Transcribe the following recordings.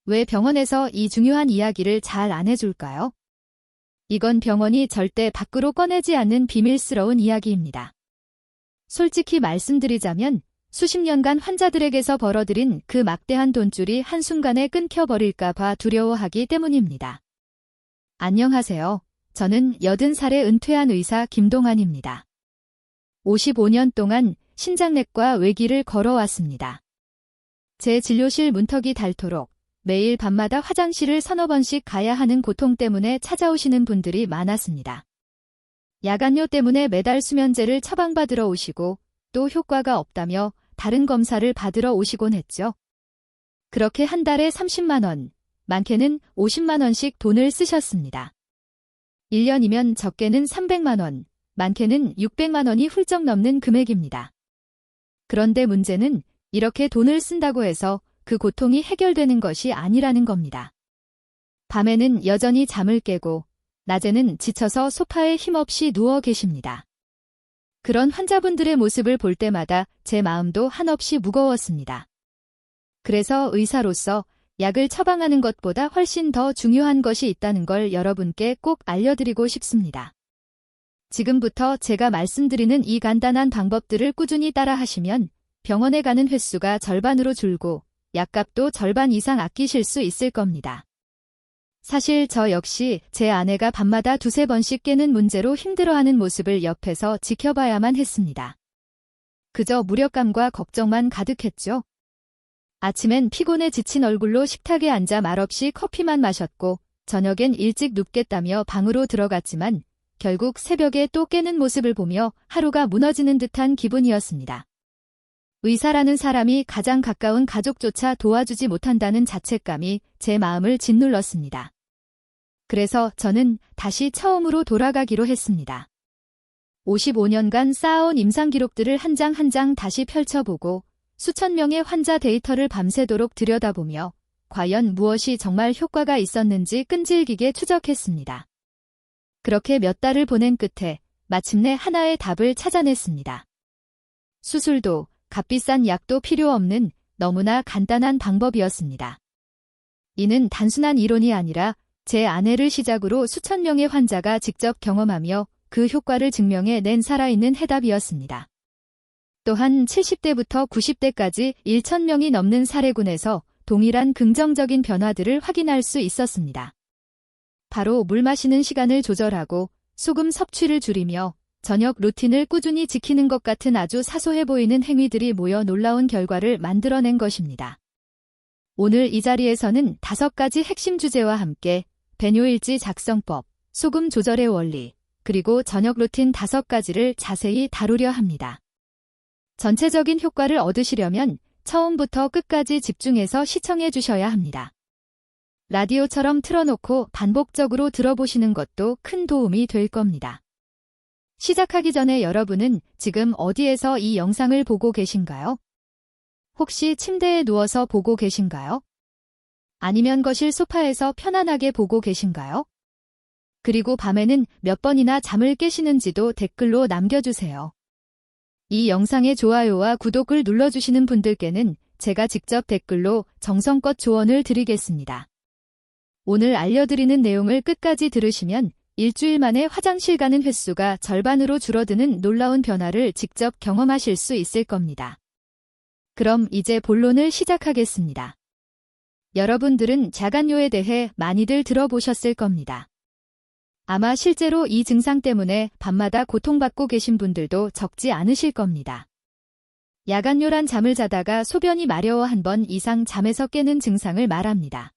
왜 병원에서 이 중요한 이야기를 잘 안 해줄까요? 이건 병원이 절대 밖으로 꺼내지 않는 비밀스러운 이야기입니다. 솔직히 말씀드리자면 수십 년간 환자들에게서 벌어들인 그 막대한 돈줄이 한순간에 끊겨버릴까 봐 두려워하기 때문입니다. 안녕하세요. 저는 80살에 은퇴한 의사 김동환입니다. 55년 동안 신장내과 외길을 걸어왔습니다. 제 진료실 문턱이 닳도록 매일 밤마다 화장실을 서너 번씩 가야 하는 고통 때문에 찾아오시는 분들이 많았습니다. 야간요 때문에 매달 수면제를 처방받으러 오시고 또 효과가 없다며 다른 검사를 받으러 오시곤 했죠. 그렇게 한 달에 30만 원, 많게는 50만 원씩 돈을 쓰셨습니다. 1년이면 적게는 300만 원, 많게는 600만 원이 훌쩍 넘는 금액입니다. 그런데 문제는 이렇게 돈을 쓴다고 해서 그 고통이 해결되는 것이 아니라는 겁니다. 밤에는 여전히 잠을 깨고 낮에는 지쳐서 소파에 힘없이 누워 계십니다. 그런 환자분들의 모습을 볼 때마다 제 마음도 한없이 무거웠습니다. 그래서 의사로서 약을 처방하는 것보다 훨씬 더 중요한 것이 있다는 걸 여러분께 꼭 알려드리고 싶습니다. 지금부터 제가 말씀드리는 이 간단한 방법들을 꾸준히 따라 하시면 병원에 가는 횟수가 절반으로 줄고 약값도 절반 이상 아끼실 수 있을 겁니다. 사실 저 역시 제 아내가 밤마다 두세 번씩 깨는 문제로 힘들어하는 모습을 옆에서 지켜봐야만 했습니다. 그저 무력감과 걱정만 가득했죠. 아침엔 피곤해 지친 얼굴로 식탁에 앉아 말없이 커피만 마셨고 저녁엔 일찍 눕겠다며 방으로 들어갔지만 결국 새벽에 또 깨는 모습을 보며 하루가 무너지는 듯한 기분이었습니다. 의사라는 사람이 가장 가까운 가족조차 도와주지 못한다는 자책감이 제 마음을 짓눌렀습니다. 그래서 저는 다시 처음으로 돌아가기로 했습니다. 55년간 쌓아온 임상 기록들을 한 장 한 장 다시 펼쳐보고 수천 명의 환자 데이터를 밤새도록 들여다보며 과연 무엇이 정말 효과가 있었는지 끈질기게 추적했습니다. 그렇게 몇 달을 보낸 끝에 마침내 하나의 답을 찾아냈습니다. 수술도 값비싼 약도 필요 없는 너무나 간단한 방법이었습니다. 이는 단순한 이론이 아니라 제 아내를 시작으로 수천 명의 환자가 직접 경험하며 그 효과를 증명해 낸 살아있는 해답이었습니다. 또한 70대부터 90대까지 1,000명이 넘는 사례군에서 동일한 긍정적인 변화들을 확인할 수 있었습니다. 바로 물 마시는 시간을 조절하고 소금 섭취를 줄이며 저녁 루틴을 꾸준히 지키는 것 같은 아주 사소해 보이는 행위들이 모여 놀라운 결과를 만들어낸 것입니다. 오늘 이 자리에서는 5가지 핵심 주제와 함께 배뇨일지 작성법, 소금 조절의 원리, 그리고 저녁 루틴 5가지를 자세히 다루려 합니다. 전체적인 효과를 얻으시려면 처음부터 끝까지 집중해서 시청해 주셔야 합니다. 라디오처럼 틀어놓고 반복적으로 들어보시는 것도 큰 도움이 될 겁니다. 시작하기 전에 여러분은 지금 어디에서 이 영상을 보고 계신가요? 혹시 침대에 누워서 보고 계신가요? 아니면 거실 소파에서 편안하게 보고 계신가요? 그리고 밤에는 몇 번이나 잠을 깨시는지도 댓글로 남겨주세요. 이 영상의 좋아요와 구독을 눌러주시는 분들께는 제가 직접 댓글로 정성껏 조언을 드리겠습니다. 오늘 알려드리는 내용을 끝까지 들으시면 일주일 만에 화장실 가는 횟수가 절반으로 줄어드는 놀라운 변화를 직접 경험하실 수 있을 겁니다. 그럼 이제 본론을 시작하겠습니다. 여러분들은 자간요에 대해 많이들 들어보셨을 겁니다. 아마 실제로 이 증상 때문에 밤마다 고통받고 계신 분들도 적지 않으실 겁니다. 야간요란 잠을 자다가 소변이 마려워 한 번 이상 잠에서 깨는 증상을 말합니다.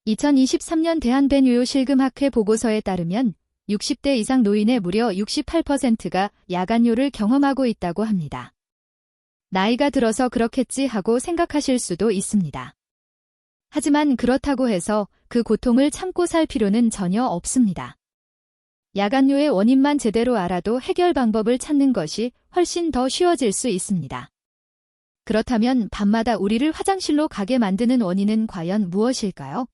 2023년 대한배뇨요실금학회 보고서에 따르면 60대 이상 노인의 무려 68%가 야간요를 경험하고 있다고 합니다. 나이가 들어서 그렇겠지 하고 생각하실 수도 있습니다. 하지만 그렇다고 해서 그 고통을 참고 살 필요는 전혀 없습니다. 야간요의 원인만 제대로 알아도 해결 방법을 찾는 것이 훨씬 더 쉬워질 수 있습니다. 그렇다면 밤마다 우리를 화장실로 가게 만드는 원인은 과연 무엇일까요?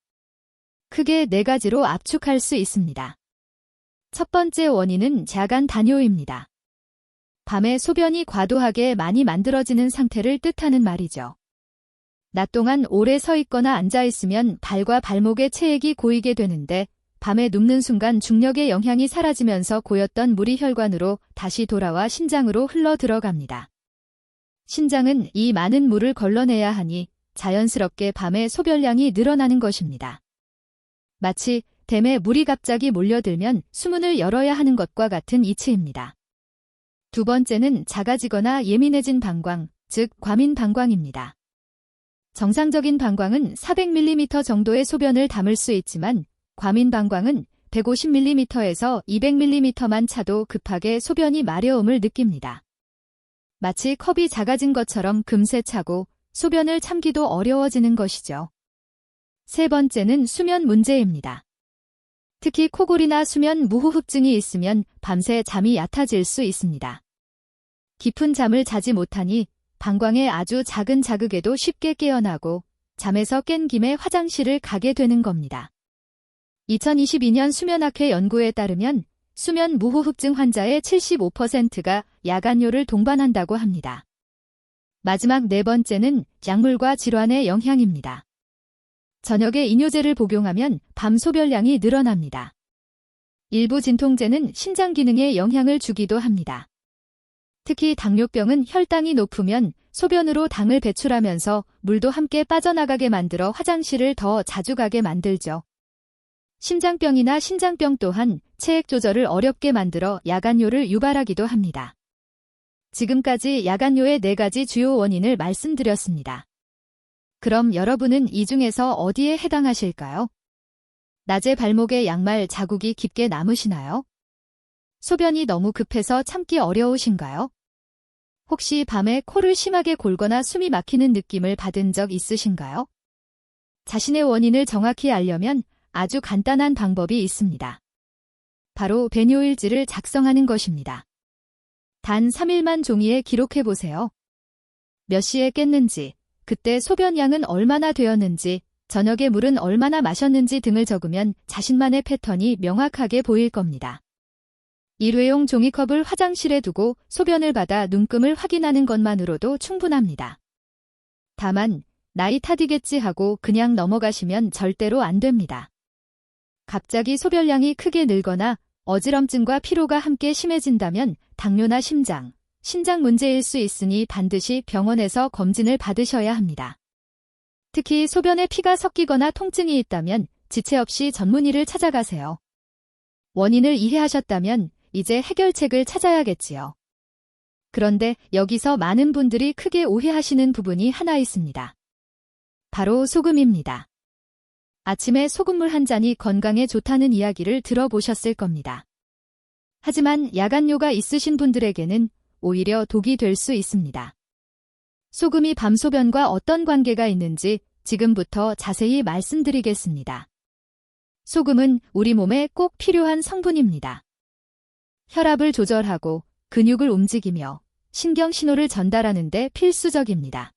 크게 4가지로 압축할 수 있습니다. 첫 번째 원인은 자간 단요입니다. 밤에 소변이 과도하게 많이 만들어지는 상태를 뜻하는 말이죠. 낮 동안 오래 서 있거나 앉아 있으면 발과 발목에 체액이 고이게 되는데 밤에 눕는 순간 중력의 영향이 사라지면서 고였던 물이 혈관으로 다시 돌아와 신장으로 흘러 들어갑니다. 신장은 이 많은 물을 걸러내야 하니 자연스럽게 밤에 소변량이 늘어나는 것입니다. 마치 댐에 물이 갑자기 몰려들면 수문을 열어야 하는 것과 같은 이치입니다. 두 번째는 작아지거나 예민해진 방광, 즉 과민 방광입니다. 정상적인 방광은 400mm 정도의 소변을 담을 수 있지만 과민 방광은 150mm에서 200mm만 차도 급하게 소변이 마려움을 느낍니다. 마치 컵이 작아진 것처럼 금세 차고 소변을 참기도 어려워지는 것이죠. 세 번째는 수면 문제입니다. 특히 코골이나 수면 무호흡증이 있으면 밤새 잠이 얕아질 수 있습니다. 깊은 잠을 자지 못하니 방광의 아주 작은 자극에도 쉽게 깨어나고 잠에서 깬 김에 화장실을 가게 되는 겁니다. 2022년 수면학회 연구에 따르면 수면 무호흡증 환자의 75%가 야간뇨를 동반한다고 합니다. 마지막 네 번째는 약물과 질환의 영향입니다. 저녁에 이뇨제를 복용하면 밤 소변량이 늘어납니다. 일부 진통제는 신장 기능에 영향을 주기도 합니다. 특히 당뇨병은 혈당이 높으면 소변으로 당을 배출하면서 물도 함께 빠져나가게 만들어 화장실을 더 자주 가게 만들죠. 심장병이나 신장병 또한 체액 조절을 어렵게 만들어 야간뇨를 유발하기도 합니다. 지금까지 야간뇨의 4가지 주요 원인을 말씀드렸습니다. 그럼 여러분은 이 중에서 어디에 해당하실까요? 낮에 발목에 양말 자국이 깊게 남으시나요? 소변이 너무 급해서 참기 어려우신가요? 혹시 밤에 코를 심하게 골거나 숨이 막히는 느낌을 받은 적 있으신가요? 자신의 원인을 정확히 알려면 아주 간단한 방법이 있습니다. 바로 배뇨일지를 작성하는 것입니다. 단 3일만 종이에 기록해보세요. 몇 시에 깼는지, 그때 소변량은 얼마나 되었는지, 저녁에 물은 얼마나 마셨는지 등을 적으면 자신만의 패턴이 명확하게 보일 겁니다. 일회용 종이컵을 화장실에 두고 소변을 받아 눈금을 확인하는 것만으로도 충분합니다. 다만 나이 탓이겠지 하고 그냥 넘어가시면 절대로 안 됩니다. 갑자기 소변량이 크게 늘거나 어지럼증과 피로가 함께 심해진다면 당뇨나 심장, 신장 문제일 수 있으니 반드시 병원에서 검진을 받으셔야 합니다. 특히 소변에 피가 섞이거나 통증이 있다면 지체 없이 전문의를 찾아가세요. 원인을 이해하셨다면 이제 해결책을 찾아야겠지요. 그런데 여기서 많은 분들이 크게 오해하시는 부분이 하나 있습니다. 바로 소금입니다. 아침에 소금물 한 잔이 건강에 좋다는 이야기를 들어보셨을 겁니다. 하지만 야간뇨가 있으신 분들에게는 오히려 독이 될 수 있습니다. 소금이 밤소변과 어떤 관계가 있는지 지금부터 자세히 말씀드리겠습니다. 소금은 우리 몸에 꼭 필요한 성분입니다. 혈압을 조절하고 근육을 움직이며 신경 신호를 전달하는 데 필수적입니다.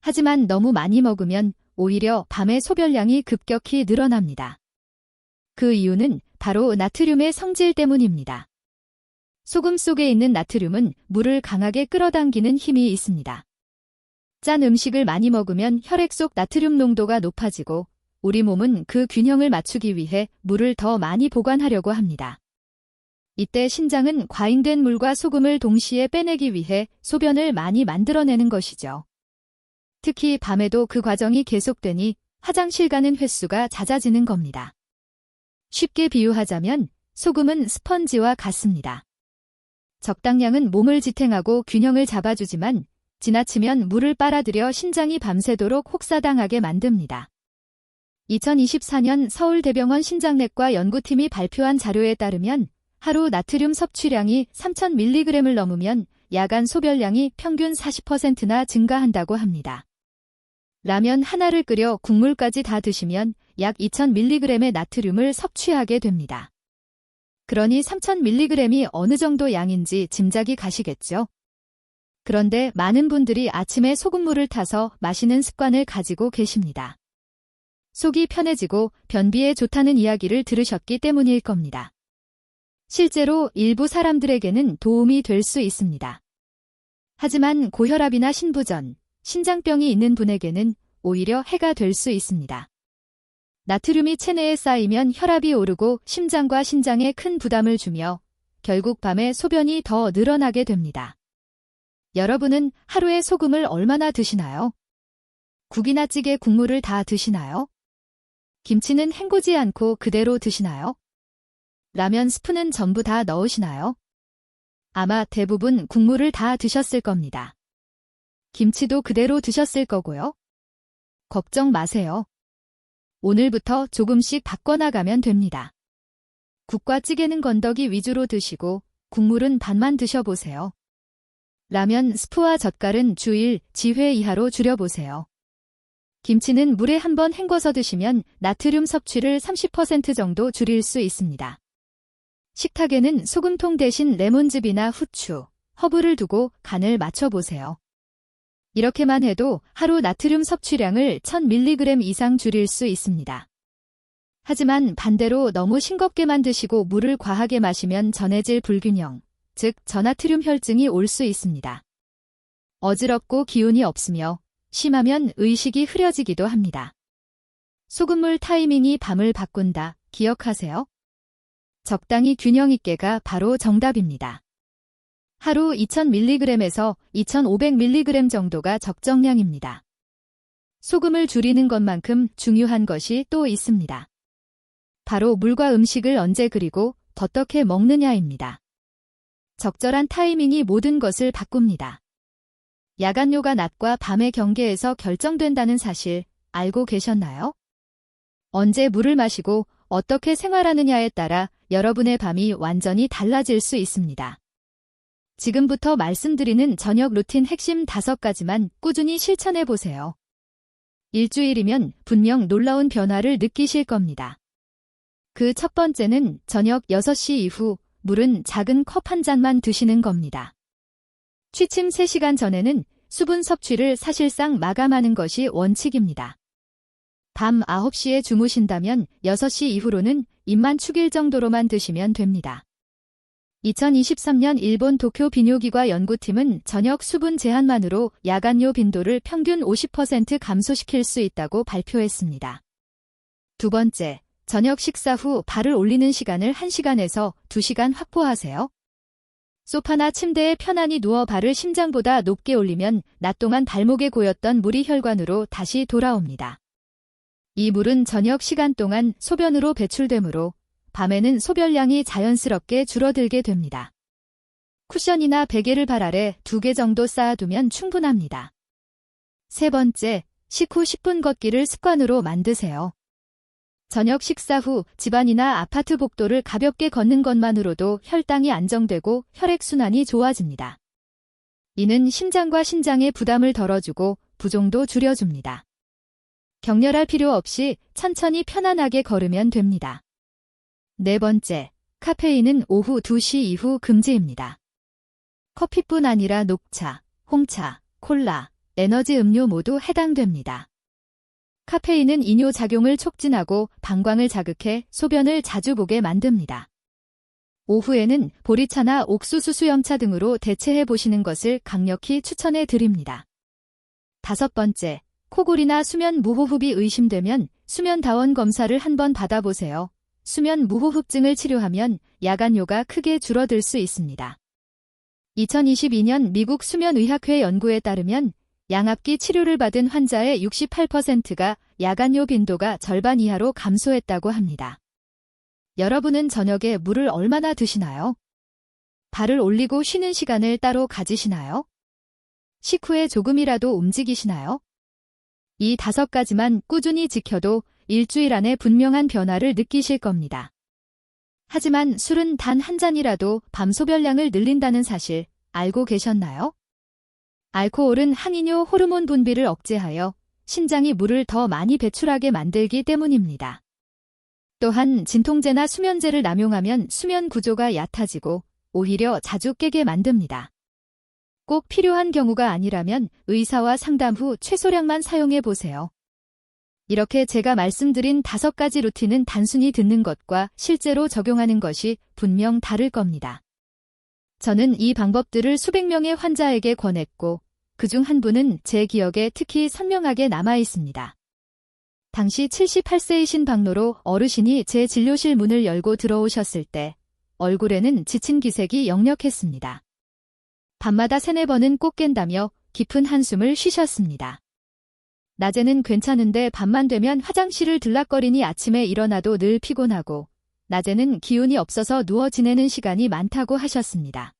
하지만 너무 많이 먹으면 오히려 밤에 소변량이 급격히 늘어납니다. 그 이유는 바로 나트륨의 성질 때문입니다. 소금 속에 있는 나트륨은 물을 강하게 끌어당기는 힘이 있습니다. 짠 음식을 많이 먹으면 혈액 속 나트륨 농도가 높아지고 우리 몸은 그 균형을 맞추기 위해 물을 더 많이 보관하려고 합니다. 이때 신장은 과잉된 물과 소금을 동시에 빼내기 위해 소변을 많이 만들어내는 것이죠. 특히 밤에도 그 과정이 계속되니 화장실 가는 횟수가 잦아지는 겁니다. 쉽게 비유하자면 소금은 스펀지와 같습니다. 적당량은 몸을 지탱하고 균형을 잡아주지만 지나치면 물을 빨아들여 신장이 밤새도록 혹사당하게 만듭니다. 2024년 서울대병원 신장내과 연구팀이 발표한 자료에 따르면 하루 나트륨 섭취량이 3000mg을 넘으면 야간 소변량이 평균 40%나 증가한다고 합니다. 라면 하나를 끓여 국물까지 다 드시면 약 2000mg의 나트륨을 섭취하게 됩니다. 그러니 3000mg이 어느 정도 양인지 짐작이 가시겠죠? 그런데 많은 분들이 아침에 소금물을 타서 마시는 습관을 가지고 계십니다. 속이 편해지고 변비에 좋다는 이야기를 들으셨기 때문일 겁니다. 실제로 일부 사람들에게는 도움이 될 수 있습니다. 하지만 고혈압이나 신부전, 신장병이 있는 분에게는 오히려 해가 될 수 있습니다. 나트륨이 체내에 쌓이면 혈압이 오르고 심장과 신장에 큰 부담을 주며 결국 밤에 소변이 더 늘어나게 됩니다. 여러분은 하루에 소금을 얼마나 드시나요? 국이나 찌개 국물을 다 드시나요? 김치는 헹구지 않고 그대로 드시나요? 라면 스프는 전부 다 넣으시나요? 아마 대부분 국물을 다 드셨을 겁니다. 김치도 그대로 드셨을 거고요. 걱정 마세요. 오늘부터 조금씩 바꿔나가면 됩니다. 국과 찌개는 건더기 위주로 드시고 국물은 반만 드셔보세요. 라면 스프와 젓갈은 주 1, 지회 이하로 줄여보세요. 김치는 물에 한번 헹궈서 드시면 나트륨 섭취를 30% 정도 줄일 수 있습니다. 식탁에는 소금통 대신 레몬즙이나 후추, 허브를 두고 간을 맞춰보세요. 이렇게만 해도 하루 나트륨 섭취량을 1000mg 이상 줄일 수 있습니다. 하지만 반대로 너무 싱겁게만 드시고 물을 과하게 마시면 전해질 불균형, 즉 저나트륨 혈증이 올 수 있습니다. 어지럽고 기운이 없으며 심하면 의식이 흐려지기도 합니다. 소금물 타이밍이 밤을 바꾼다, 기억하세요? 적당히 균형 있게가 바로 정답입니다. 하루 2000mg에서 2500mg 정도가 적정량입니다. 소금을 줄이는 것만큼 중요한 것이 또 있습니다. 바로 물과 음식을 언제 그리고 어떻게 먹느냐입니다. 적절한 타이밍이 모든 것을 바꿉니다. 야간요가 낮과 밤의 경계에서 결정된다는 사실 알고 계셨나요? 언제 물을 마시고 어떻게 생활하느냐에 따라 여러분의 밤이 완전히 달라질 수 있습니다. 지금부터 말씀드리는 저녁 루틴 핵심 5가지만 꾸준히 실천해보세요. 일주일이면 분명 놀라운 변화를 느끼실 겁니다. 그 첫 번째는 저녁 6시 이후 물은 작은 컵 한 잔만 드시는 겁니다. 취침 3시간 전에는 수분 섭취를 사실상 마감하는 것이 원칙입니다. 밤 9시에 주무신다면 6시 이후로는 입만 축일 정도로만 드시면 됩니다. 2023년 일본 도쿄 비뇨기과 연구팀은 저녁 수분 제한만으로 야간요 빈도를 평균 50% 감소시킬 수 있다고 발표했습니다. 두 번째, 저녁 식사 후 발을 올리는 시간을 1시간에서 2시간 확보하세요. 소파나 침대에 편안히 누워 발을 심장보다 높게 올리면 낮 동안 발목에 고였던 물이 혈관으로 다시 돌아옵니다. 이 물은 저녁 시간 동안 소변으로 배출되므로 밤에는 소변량이 자연스럽게 줄어들게 됩니다. 쿠션이나 베개를 발 아래 2개 정도 쌓아두면 충분합니다. 세 번째, 식후 10분 걷기를 습관으로 만드세요. 저녁 식사 후 집안이나 아파트 복도를 가볍게 걷는 것만으로도 혈당이 안정되고 혈액순환이 좋아집니다. 이는 심장과 신장의 부담을 덜어주고 부종도 줄여줍니다. 격렬할 필요 없이 천천히 편안하게 걸으면 됩니다. 네 번째, 카페인은 오후 2시 이후 금지입니다. 커피뿐 아니라 녹차, 홍차, 콜라, 에너지 음료 모두 해당됩니다. 카페인은 이뇨 작용을 촉진하고 방광을 자극해 소변을 자주 보게 만듭니다. 오후에는 보리차나 옥수수 수염차 등으로 대체해 보시는 것을 강력히 추천해 드립니다. 다섯 번째, 코골이나 수면 무호흡이 의심되면 수면다원 검사를 한번 받아보세요. 수면 무호흡증을 치료하면 야간요가 크게 줄어들 수 있습니다. 2022년 미국 수면의학회 연구에 따르면 양압기 치료를 받은 환자의 68%가 야간요 빈도가 절반 이하로 감소했다고 합니다. 여러분은 저녁에 물을 얼마나 드시나요? 발을 올리고 쉬는 시간을 따로 가지시나요? 식후에 조금이라도 움직이시나요? 이 5가지만 꾸준히 지켜도 일주일 안에 분명한 변화를 느끼실 겁니다. 하지만 술은 단 한 잔이라도 밤 소변량을 늘린다는 사실 알고 계셨나요? 알코올은 항이뇨 호르몬 분비를 억제하여 신장이 물을 더 많이 배출하게 만들기 때문입니다. 또한 진통제나 수면제를 남용하면 수면 구조가 얕아지고 오히려 자주 깨게 만듭니다. 꼭 필요한 경우가 아니라면 의사와 상담 후 최소량만 사용해 보세요. 이렇게 제가 말씀드린 5가지 루틴은 단순히 듣는 것과 실제로 적용하는 것이 분명 다를 겁니다. 저는 이 방법들을 수백 명의 환자에게 권했고 그중 한 분은 제 기억에 특히 선명하게 남아 있습니다. 당시 78세이신 박노로 어르신이 제 진료실 문을 열고 들어오셨을 때 얼굴에는 지친 기색이 역력했습니다. 밤마다 3-4번은 꼭 깬다며 깊은 한숨을 쉬셨습니다. 낮에는 괜찮은데 밤만 되면 화장실을 들락거리니 아침에 일어나도 늘 피곤하고 낮에는 기운이 없어서 누워 지내는 시간이 많다고 하셨습니다.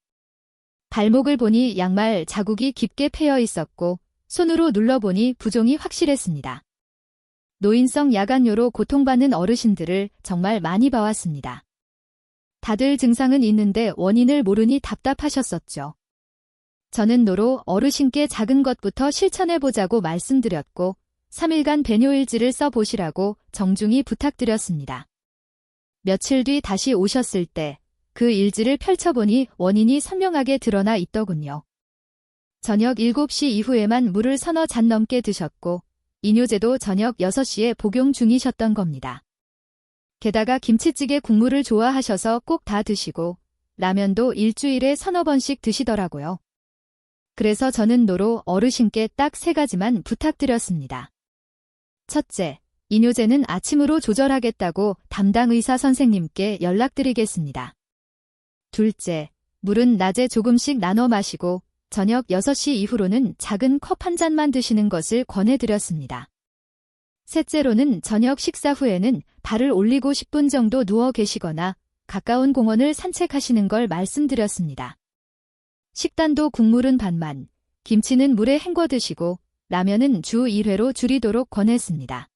발목을 보니 양말 자국이 깊게 패여 있었고 손으로 눌러보니 부종이 확실했습니다. 노인성 야간뇨로 고통받는 어르신들을 정말 많이 봐왔습니다. 다들 증상은 있는데 원인을 모르니 답답하셨었죠. 저는 노로 어르신께 작은 것부터 실천해보자고 말씀드렸고 3일간 배뇨일지를 써보시라고 정중히 부탁드렸습니다. 며칠 뒤 다시 오셨을 때 그 일지를 펼쳐보니 원인이 선명하게 드러나 있더군요. 저녁 7시 이후에만 물을 서너 잔 넘게 드셨고 이뇨제도 저녁 6시에 복용 중이셨던 겁니다. 게다가 김치찌개 국물을 좋아하셔서 꼭 다 드시고 라면도 일주일에 서너 번씩 드시더라고요. 그래서 저는 노로 어르신께 딱 3가지만 부탁드렸습니다. 첫째, 이뇨제는 아침으로 조절하겠다고 담당 의사 선생님께 연락드리겠습니다. 둘째, 물은 낮에 조금씩 나눠 마시고 저녁 6시 이후로는 작은 컵 한 잔만 드시는 것을 권해드렸습니다. 셋째로는 저녁 식사 후에는 발을 올리고 10분 정도 누워 계시거나 가까운 공원을 산책하시는 걸 말씀드렸습니다. 식단도 국물은 반만, 김치는 물에 헹궈 드시고 라면은 주 1회로 줄이도록 권했습니다.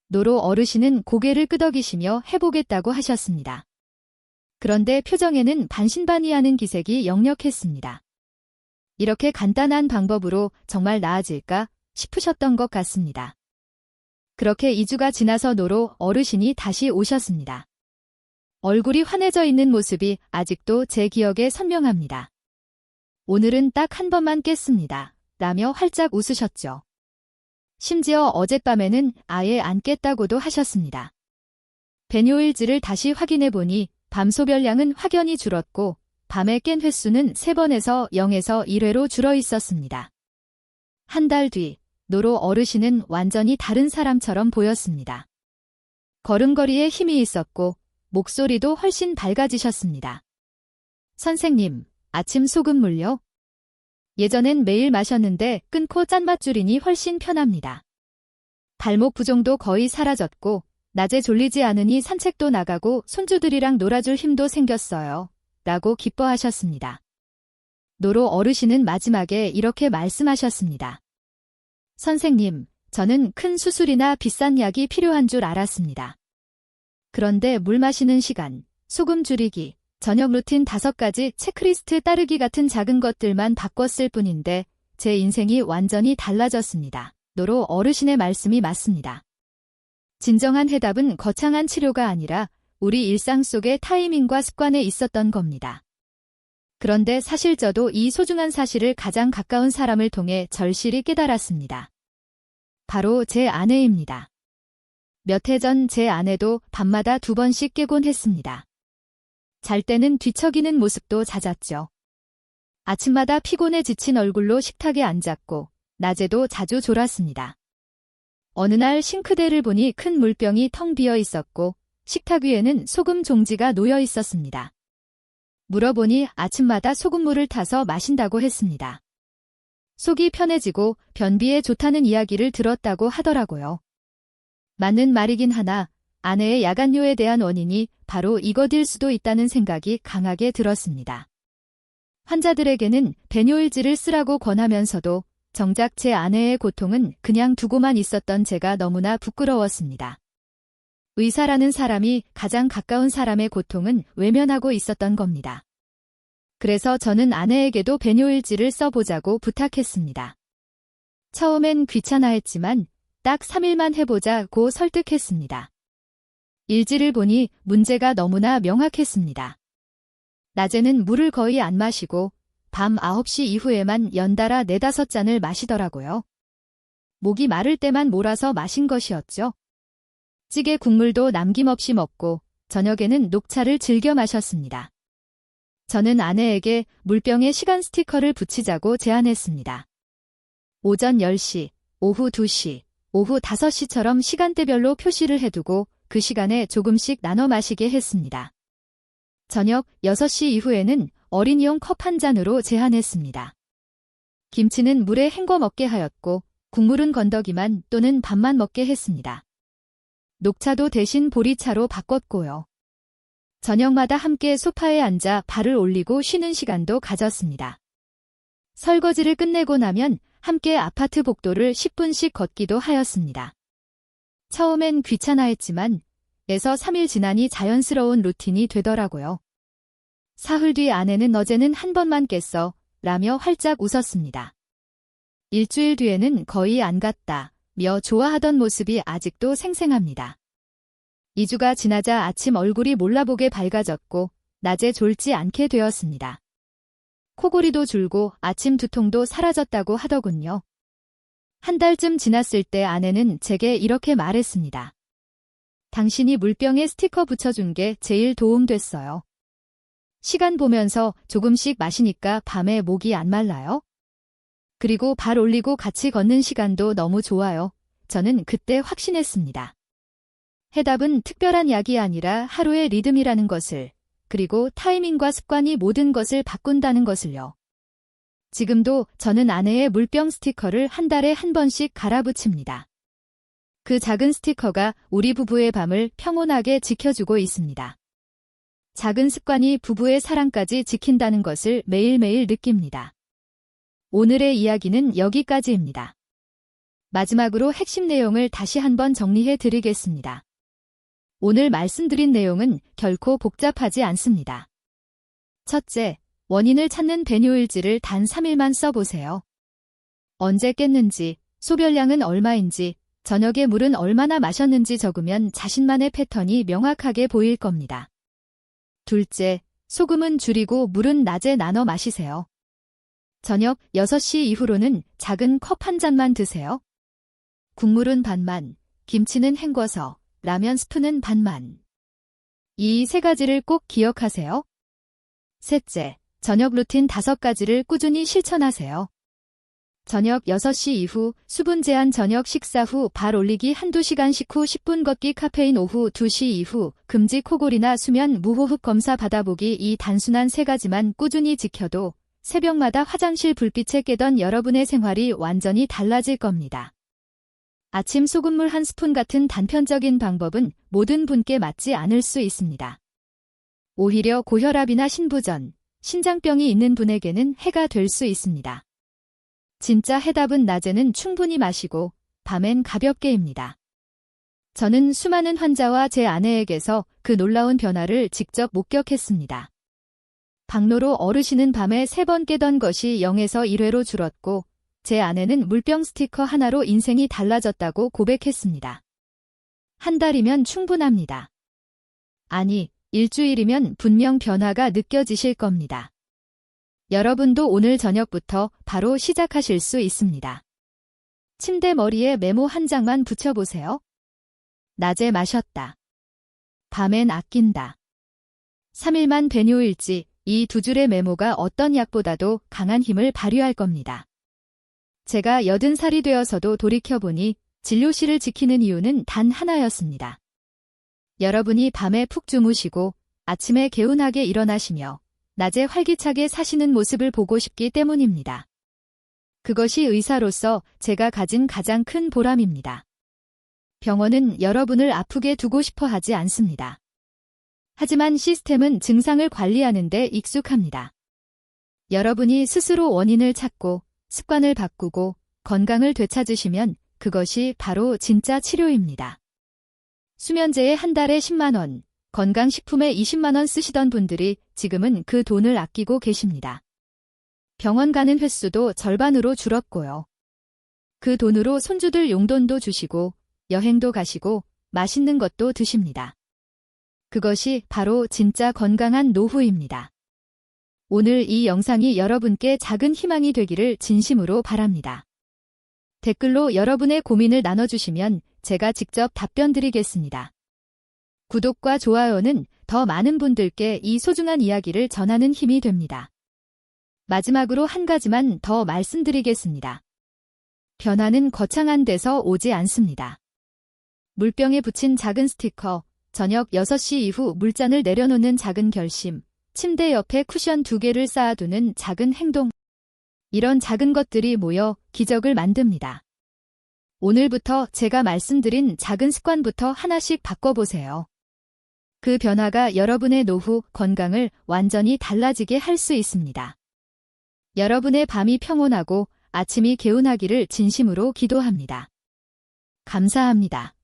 노로 어르신은 고개를 끄덕이시며 해보겠다고 하셨습니다. 그런데 표정에는 반신반의하는 기색이 역력했습니다. 이렇게 간단한 방법으로 정말 나아질까 싶으셨던 것 같습니다. 그렇게 2주가 지나서 노로 어르신이 다시 오셨습니다. 얼굴이 환해져 있는 모습이 아직도 제 기억에 선명합니다. 오늘은 딱 한 번만 깼습니다. 라며 활짝 웃으셨죠. 심지어 어젯밤에는 아예 안 깼다고도 하셨습니다. 배뇨일지를 다시 확인해보니 밤 소변량은 확연히 줄었고 밤에 깬 횟수는 3번에서 0에서 1회로 줄어 있었습니다. 한 달 뒤, 노로 어르신은 완전히 다른 사람처럼 보였습니다. 걸음걸이에 힘이 있었고 목소리도 훨씬 밝아지셨습니다. 선생님, 아침 소금물요? 예전엔 매일 마셨는데 끊고 짠맛 줄이니 훨씬 편합니다. 발목 부종도 거의 사라졌고 낮에 졸리지 않으니 산책도 나가고 손주들이랑 놀아줄 힘도 생겼어요. 라고 기뻐하셨습니다. 노로 어르신은 마지막에 이렇게 말씀하셨습니다. 선생님, 저는 큰 수술이나 비싼 약이 필요한 줄 알았습니다. 그런데 물 마시는 시간, 소금 줄이기, 저녁 루틴 5가지 체크리스트 따르기 같은 작은 것들만 바꿨을 뿐인데 제 인생이 완전히 달라졌습니다. 노로 어르신의 말씀이 맞습니다. 진정한 해답은 거창한 치료가 아니라 우리 일상 속의 타이밍과 습관에 있었던 겁니다. 그런데 사실 저도 이 소중한 사실을 가장 가까운 사람을 통해 절실히 깨달았습니다. 바로 제 아내입니다. 몇 해 전 제 아내도 밤마다 2번씩 깨곤 했습니다. 잘 때는 뒤척이는 모습도 잦았죠. 아침마다 피곤해 지친 얼굴로 식탁에 앉았고 낮에도 자주 졸았습니다. 어느 날 싱크대를 보니 큰 물병이 텅 비어 있었고 식탁 위에는 소금 종지가 놓여 있었습니다. 물어보니 아침마다 소금물을 타서 마신다고 했습니다. 속이 편해지고 변비에 좋다는 이야기를 들었다고 하더라고요. 맞는 말이긴 하나 아내의 야간뇨에 대한 원인이 바로 이것일 수도 있다는 생각이 강하게 들었습니다. 환자들에게는 배뇨일지를 쓰라고 권하면서도 정작 제 아내의 고통은 그냥 두고만 있었던 제가 너무나 부끄러웠습니다. 의사라는 사람이 가장 가까운 사람의 고통은 외면하고 있었던 겁니다. 그래서 저는 아내에게도 배뇨일지를 써보자고 부탁했습니다. 처음엔 귀찮아했지만 딱 3일만 해보자고 설득했습니다. 일지를 보니 문제가 너무나 명확했습니다. 낮에는 물을 거의 안 마시고 밤 9시 이후에만 연달아 4-5잔을 마시더라고요. 목이 마를 때만 몰아서 마신 것이었죠. 찌개 국물도 남김없이 먹고 저녁에는 녹차를 즐겨 마셨습니다. 저는 아내에게 물병에 시간 스티커를 붙이자고 제안했습니다. 오전 10시, 오후 2시, 오후 5시처럼 시간대별로 표시를 해두고 그 시간에 조금씩 나눠 마시게 했습니다. 저녁 6시 이후에는 어린이용 컵 한 잔으로 제한했습니다. 김치는 물에 헹궈 먹게 하였고 국물은 건더기만 또는 밥만 먹게 했습니다. 녹차도 대신 보리차로 바꿨고요. 저녁마다 함께 소파에 앉아 발을 올리고 쉬는 시간도 가졌습니다. 설거지를 끝내고 나면 함께 아파트 복도를 10분씩 걷기도 하였습니다. 처음엔 귀찮아했지만 에서 3일 지나니 자연스러운 루틴이 되더라고요. 사흘 뒤 아내는 어제는 한 번만 깼어 라며 활짝 웃었습니다. 일주일 뒤에는 거의 안 갔다 며 좋아하던 모습이 아직도 생생합니다. 2주가 지나자 아침 얼굴이 몰라보게 밝아졌고 낮에 졸지 않게 되었습니다. 코골이도 줄고 아침 두통도 사라졌다고 하더군요. 한 달쯤 지났을 때 아내는 제게 이렇게 말했습니다. 당신이 물병에 스티커 붙여준 게 제일 도움됐어요. 시간 보면서 조금씩 마시니까 밤에 목이 안 말라요? 그리고 발 올리고 같이 걷는 시간도 너무 좋아요. 저는 그때 확신했습니다. 해답은 특별한 약이 아니라 하루의 리듬이라는 것을, 그리고 타이밍과 습관이 모든 것을 바꾼다는 것을요. 지금도 저는 아내의 물병 스티커를 한 달에 한 번씩 갈아붙입니다. 그 작은 스티커가 우리 부부의 밤을 평온하게 지켜주고 있습니다. 작은 습관이 부부의 사랑까지 지킨다는 것을 매일매일 느낍니다. 오늘의 이야기는 여기까지입니다. 마지막으로 핵심 내용을 다시 한번 정리해 드리겠습니다. 오늘 말씀드린 내용은 결코 복잡하지 않습니다. 첫째, 원인을 찾는 배뇨일지를 단 3일만 써보세요. 언제 깼는지, 소변량은 얼마인지, 저녁에 물은 얼마나 마셨는지 적으면 자신만의 패턴이 명확하게 보일 겁니다. 둘째, 소금은 줄이고 물은 낮에 나눠 마시세요. 저녁 6시 이후로는 작은 컵 한 잔만 드세요. 국물은 반만, 김치는 헹궈서, 라면 스프는 반만. 이 세 가지를 꼭 기억하세요. 셋째, 저녁 루틴 5가지를 꾸준히 실천하세요. 저녁 6시 이후 수분 제한 저녁 식사 후 발 올리기 1~2시간씩 후 10분 걷기 카페인 오후 2시 이후 금지 코골이나 수면 무호흡 검사 받아보기 이 단순한 3가지만 꾸준히 지켜도 새벽마다 화장실 불빛에 깨던 여러분의 생활이 완전히 달라질 겁니다. 아침 소금물 1스푼 같은 단편적인 방법은 모든 분께 맞지 않을 수 있습니다. 오히려 고혈압이나 신부전, 신장병이 있는 분에게는 해가 될 수 있습니다. 진짜 해답은 낮에는 충분히 마시고 밤엔 가볍게입니다. 저는 수많은 환자와 제 아내에게서 그 놀라운 변화를 직접 목격했습니다. 박노로 어르신은 밤에 3번 깨던 것이 0에서 1회로 줄었고 제 아내는 물병 스티커 하나로 인생이 달라졌다고 고백했습니다. 한 달이면 충분합니다. 아니, 일주일이면 분명 변화가 느껴지실 겁니다. 여러분도 오늘 저녁부터 바로 시작하실 수 있습니다. 침대 머리에 메모 한 장만 붙여보세요. 낮에 마셨다. 밤엔 아낀다. 3일만 배뇨일지, 이 2줄의 메모가 어떤 약보다도 강한 힘을 발휘할 겁니다. 제가 80살이 되어서도 돌이켜보니 진료실을 지키는 이유는 단 하나였습니다. 여러분이 밤에 푹 주무시고 아침에 개운하게 일어나시며 낮에 활기차게 사시는 모습을 보고 싶기 때문입니다. 그것이 의사로서 제가 가진 가장 큰 보람입니다. 병원은 여러분을 아프게 두고 싶어 하지 않습니다. 하지만 시스템은 증상을 관리하는 데 익숙합니다. 여러분이 스스로 원인을 찾고 습관을 바꾸고 건강을 되찾으시면 그것이 바로 진짜 치료입니다. 수면제에 한 달에 10만 원, 건강식품에 20만 원 쓰시던 분들이 지금은 그 돈을 아끼고 계십니다. 병원 가는 횟수도 절반으로 줄었고요. 그 돈으로 손주들 용돈도 주시고 여행도 가시고 맛있는 것도 드십니다. 그것이 바로 진짜 건강한 노후입니다. 오늘 이 영상이 여러분께 작은 희망이 되기를 진심으로 바랍니다. 댓글로 여러분의 고민을 나눠주시면 제가 직접 답변 드리겠습니다. 구독과 좋아요는 더 많은 분들께 이 소중한 이야기를 전하는 힘이 됩니다. 마지막으로 한 가지만 더 말씀드리겠습니다. 변화는 거창한 데서 오지 않습니다. 물병에 붙인 작은 스티커, 저녁 6시 이후 물잔을 내려놓는 작은 결심, 침대 옆에 쿠션 2개를 쌓아두는 작은 행동. 이런 작은 것들이 모여 기적을 만듭니다. 오늘부터 제가 말씀드린 작은 습관부터 하나씩 바꿔보세요. 그 변화가 여러분의 노후, 건강을 완전히 달라지게 할 수 있습니다. 여러분의 밤이 평온하고 아침이 개운하기를 진심으로 기도합니다. 감사합니다.